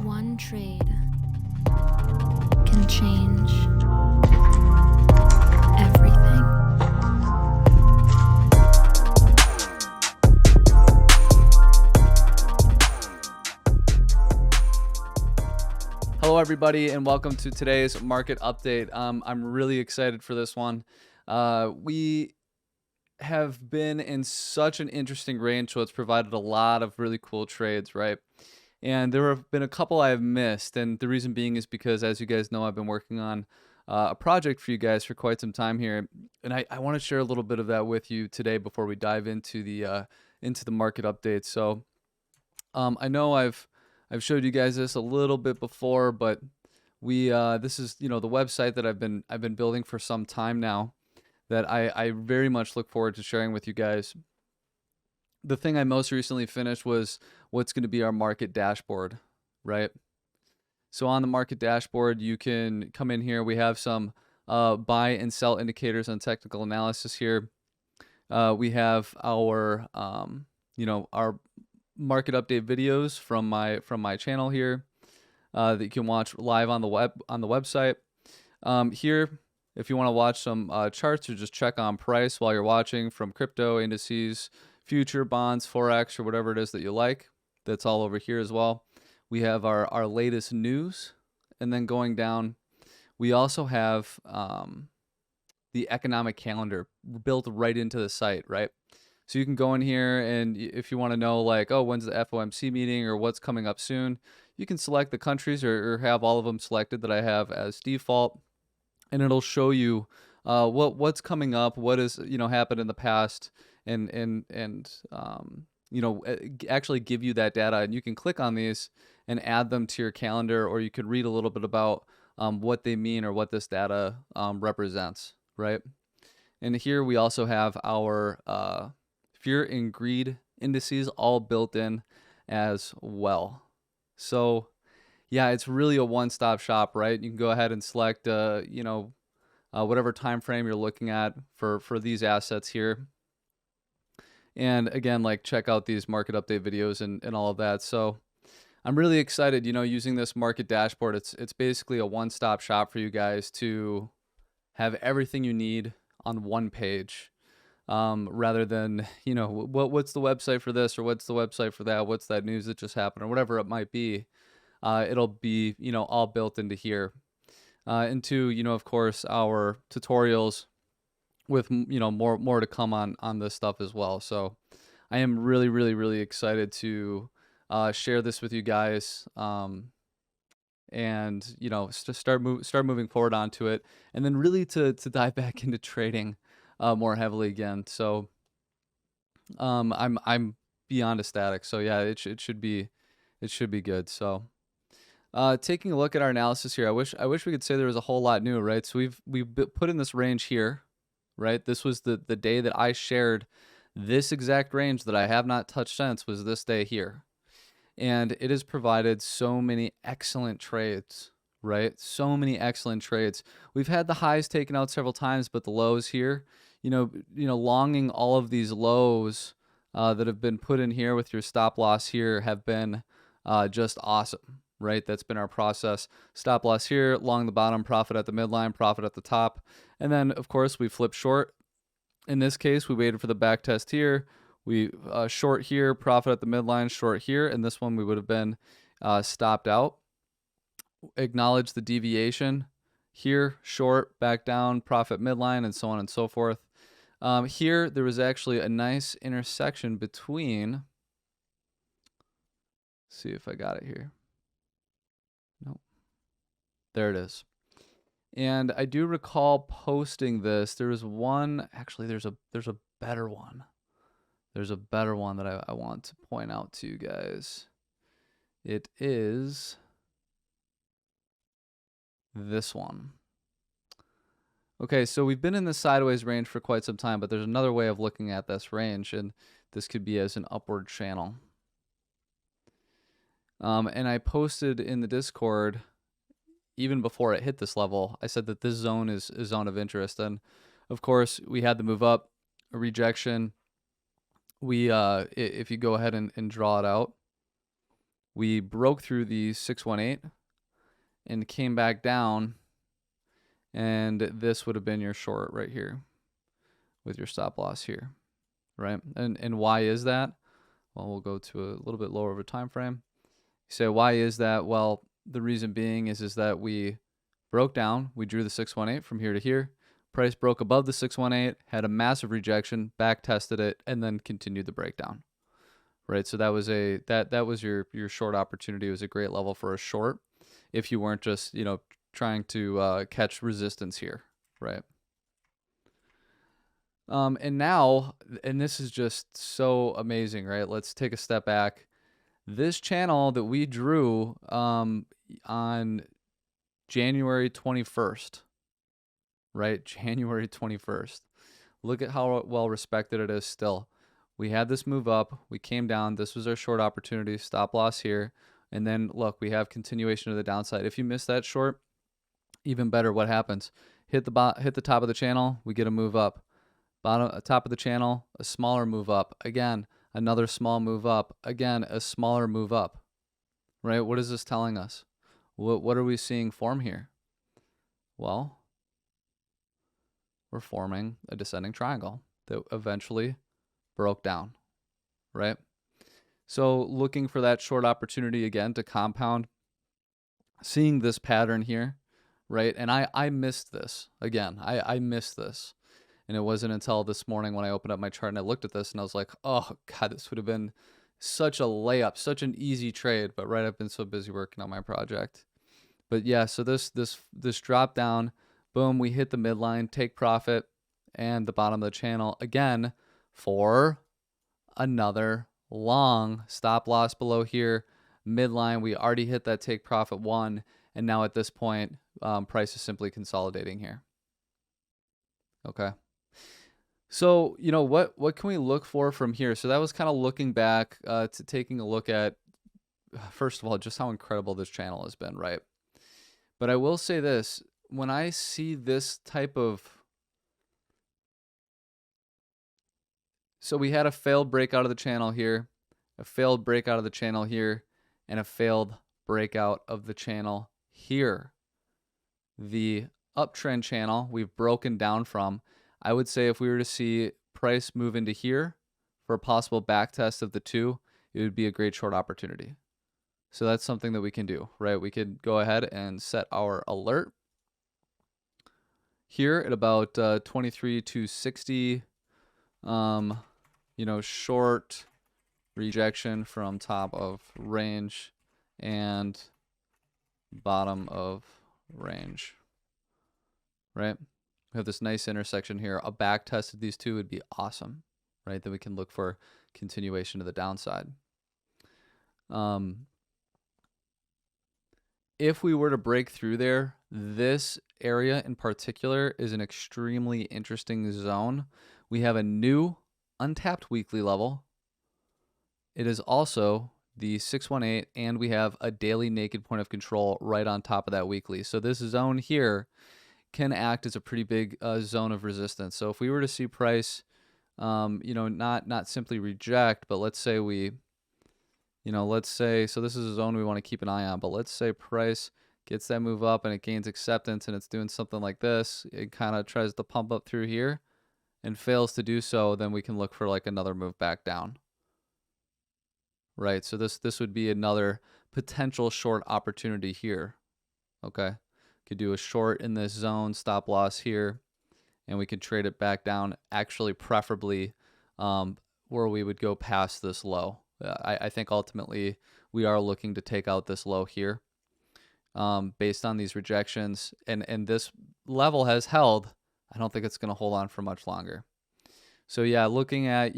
One trade can change everything. Hello, everybody, and welcome to today's market update. I'm really excited for this one. We have been in such an interesting range, so it's provided a lot of really cool trades, right? And there have been a couple I have missed, and the reason being is because, as you guys know, I've been working on a project for you guys for quite some time here, and I want to share a little bit of that with you today before we dive into the market update. So I know I've showed you guys this a little bit before, but we this is the website that I've been building for some time now that I very much look forward to sharing with you guys. The thing I most recently finished was what's going to be our market dashboard, right? So on the market dashboard, you can come in here. We have some buy and sell indicators on technical analysis here. We have our our market update videos from my channel here that you can watch live on the website. Here, if you want to watch some charts or just check on price while you're watching from crypto, indices, future, bonds, forex, or whatever it is that you like, that's all over here as well. We have our latest news, and then going down, we also have the economic calendar built right into the site, right? So you can go in here, and if you want to know, like, oh, when's the FOMC meeting or what's coming up soon, you can select the countries or have all of them selected that I have as default, and it'll show you what's coming up, what has happened in the past, and actually give you that data, and you can click on these and add them to your calendar, or you could read a little bit about what they mean or what this data represents, right? And here we also have our fear and greed indices all built in as well. So yeah, it's really a one-stop shop, right? You can go ahead and select whatever time frame you're looking at for these assets here. And again, like, check out these market update videos and all of that. So I'm really excited, using this market dashboard. It's basically a one-stop shop for you guys to have everything you need on one page, rather than what's the website for this or what's the website for that, what's that news that just happened or whatever it might be. It'll be all built into here, into of course our tutorials with more to come on this stuff as well. So I am really excited to share this with you guys, and start moving forward onto it, and then really to dive back into trading more heavily again. So I'm beyond ecstatic. So yeah, it should be good. So taking a look at our analysis here, I wish we could say there was a whole lot new, right? So we've put in this range here, right? This was the day that I shared this exact range that I have not touched since, was this day here. And it has provided so many excellent trades, right? So many excellent trades. We've had the highs taken out several times, but the lows here, longing all of these lows that have been put in here with your stop loss here have been just awesome, right? That's been our process. Stop loss here, long the bottom, profit at the midline, profit at the top. And then, of course, we flip short. In this case, we waited for the back test here. We short here, profit at the midline, short here. And this one we would have been stopped out. Acknowledge the deviation here, short, back down, profit midline, and so on and so forth. Here, there was actually a nice intersection between, let's see if I got it here. Nope. There it is. And I do recall posting this. There was one, actually there's a better one. There's a better one that I want to point out to you guys. It is this one. Okay, so we've been in the sideways range for quite some time, but there's another way of looking at this range, and this could be as an upward channel. And I posted in the Discord, even before it hit this level, I said that this zone is a zone of interest. And of course, we had the move up, a rejection. We if you go ahead and draw it out, we broke through the 618 and came back down, and this would have been your short right here with your stop loss here, right? And why is that? Well, we'll go to a little bit lower of a time frame. You say, why is that? Well, the reason being is that we broke down, we drew the 618 from here to here. Price broke above the 618, had a massive rejection, back tested it, and then continued the breakdown. Right? So that was that was your short opportunity. It was a great level for a short if you weren't just, trying to catch resistance here, right? And now, and this is just so amazing, right? Let's take a step back. This channel that we drew on January 21st, right? January 21st. Look at how well respected it is still. We had this move up, we came down, this was our short opportunity, stop loss here, and then look, we have continuation to the downside. If you miss that short, even better, what happens? Hit the top of the channel, we get a move up. Top of the channel, a smaller move up. Again, another small move up. Again, a smaller move up. Right? What is this telling us? What are we seeing form here? Well, we're forming a descending triangle that eventually broke down, right? So looking for that short opportunity again to compound, seeing this pattern here, right? And I missed this again. I missed this. And it wasn't until this morning when I opened up my chart and I looked at this and I was like, oh God, this would have been such a layup, such an easy trade. But right, I've been so busy working on my project. But yeah, so this drop down, boom, we hit the midline, take profit, and the bottom of the channel again for another long stop loss below here. Midline, we already hit that take profit one, and now at this point, price is simply consolidating here. Okay. So, what can we look for from here? So that was kind of looking back to taking a look at, first of all, just how incredible this channel has been, right? But I will say this, when I see this type of, so we had a failed breakout of the channel here, a failed breakout of the channel here, and a failed breakout of the channel here. The uptrend channel we've broken down from. I would say if we were to see price move into here for a possible back test of the two, it would be a great short opportunity. So that's something that we can do, right? We could go ahead and set our alert here at about 23,260. Short rejection from top of range and bottom of range, right? We have this nice intersection here. A back test of these two would be awesome, right? Then we can look for continuation to the downside. If we were to break through there, this area in particular is an extremely interesting zone. We have a new untapped weekly level. It is also the 618, and we have a daily naked point of control right on top of that weekly. So this zone here can act as a pretty big zone of resistance. So if we were to see price, not simply reject, but let's say we, so this is a zone we want to keep an eye on, but let's say price gets that move up and it gains acceptance and it's doing something like this. It kind of tries to pump up through here and fails to do so, then we can look for like another move back down. Right, so this would be another potential short opportunity here. Okay, could do a short in this zone, stop loss here, and we could trade it back down, actually preferably where we would go past this low. I think ultimately we are looking to take out this low here based on these rejections, and this level has held. I don't think it's going to hold on for much longer. So yeah, looking at,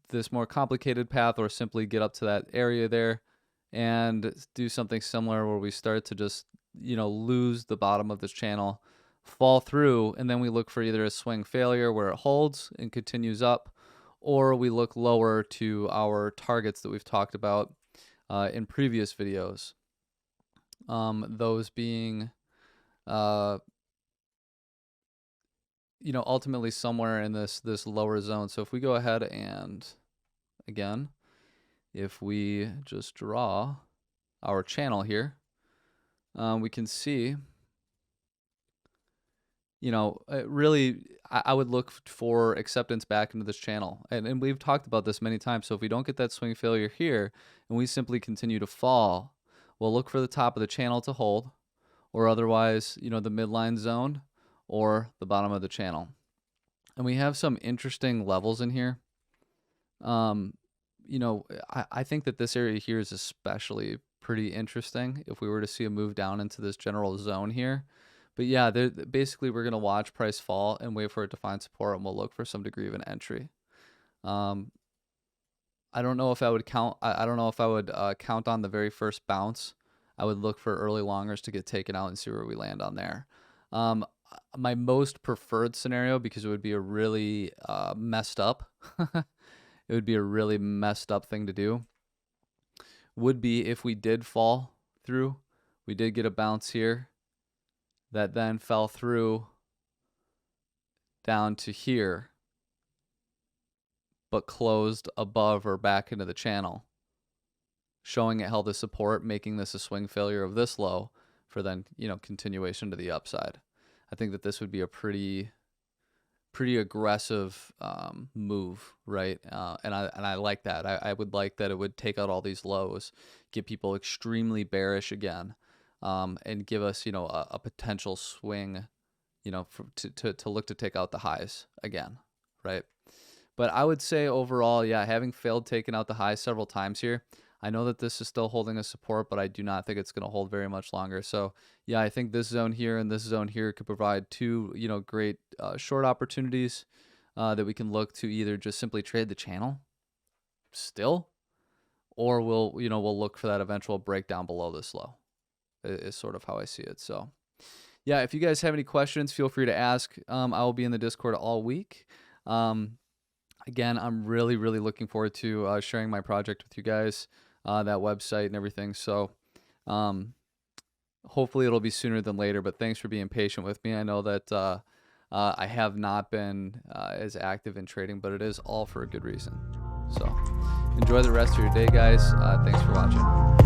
this more complicated path, or simply get up to that area there and do something similar where we start to just, lose the bottom of this channel, fall through, and then we look for either a swing failure where it holds and continues up, or we look lower to our targets that we've talked about in previous videos. Those being, ultimately somewhere in this lower zone. So if we go ahead and, again, if we just draw our channel here, we can see, you know, really, I would look for acceptance back into this channel. And we've talked about this many times. So if we don't get that swing failure here and we simply continue to fall, we'll look for the top of the channel to hold, or otherwise, you know, the midline zone or the bottom of the channel. And we have some interesting levels in here. You know, I think that this area here is especially pretty interesting if we were to see a move down into this general zone here. But yeah, basically we're going to watch price fall and wait for it to find support, and we'll look for some degree of an entry. I don't know if I would count. I don't know if I would count on the very first bounce. I would look for early longers to get taken out and see where we land on there. My most preferred scenario, because it would be a really messed up, it would be a really messed up thing to do, would be if we did fall through, we did get a bounce here that then fell through down to here, but closed above or back into the channel, showing it held the support, making this a swing failure of this low for then, you know, continuation to the upside. I think that this would be a pretty aggressive move, right? And I like that. I would like that it would take out all these lows, get people extremely bearish again, and give us, you know, a potential swing, you know, to look to take out the highs again, right? But I would say overall, yeah, having failed taking out the highs several times here, I know that this is still holding a support, but I do not think it's going to hold very much longer. So yeah, I think this zone here and this zone here could provide two, you know, great short opportunities that we can look to either just simply trade the channel still, or we'll look for that eventual breakdown below this low. Is sort of how I see it. So yeah, if you guys have any questions, feel free to ask. I will be in the Discord all week. Again, I'm really looking forward to sharing my project with you guys, that website and everything. So hopefully it'll be sooner than later, but thanks for being patient with me. I know that I have not been as active in trading, but it is all for a good reason. So enjoy the rest of your day, guys. Thanks for watching.